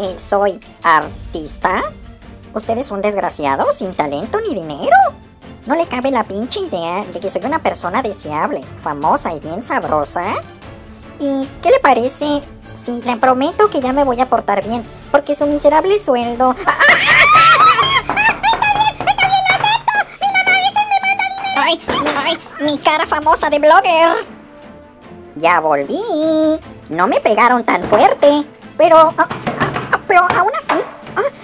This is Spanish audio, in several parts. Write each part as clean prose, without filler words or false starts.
que soy artista? Usted es un desgraciado sin talento ni dinero. No le cabe la pinche idea de que soy una persona deseable, famosa y bien sabrosa. ¿Y qué le parece si le prometo que ya me voy a portar bien? Porque su miserable sueldo... ¡Ay, mi cara famosa de blogger! Ya volví. No me pegaron tan fuerte, pero aún así,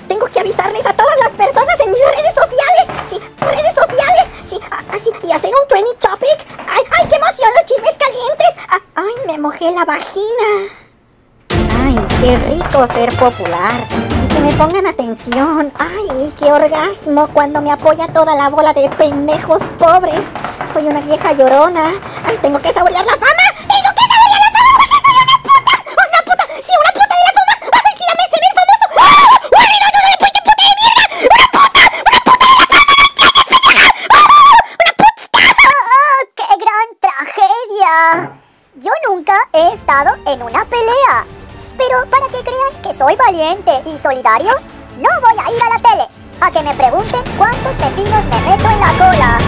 tengo que avisarles a todas las personas en mis redes sociales. Sí, redes sociales. Sí, así, y hacer un trending topic. ¡Ay, qué emoción, los chismes calientes! ¡Ay, me mojé la vagina! ¡Ay, qué rico ser popular! Y que me pongan atención. ¡Ay, qué orgasmo cuando me apoya toda la bola de pendejos pobres! Soy una vieja llorona. ¡Ay, tengo que saborear la fama! ¡Tengo que saborear la fama porque soy una puta! ¡Una puta! ¡Sí, una puta de la fama! ¡Ay, sí, ya me sé bien famoso! ¡Ah! ¡Uy, no, pinche puta de mierda! ¡Una puta! ¡Una puta de la fama! ¡No entiendes, pendeja! ¡Una puta! ¡Oh, qué gran tragedia! Yo nunca he estado en una pelea. Pero para que crean que soy valiente y solidario, no voy a ir a la tele a que me pregunten cuántos pepinos me meto en la cola.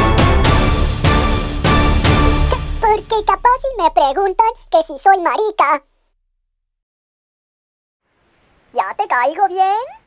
Porque capaz si me preguntan que si soy marica. ¿Ya te caigo bien?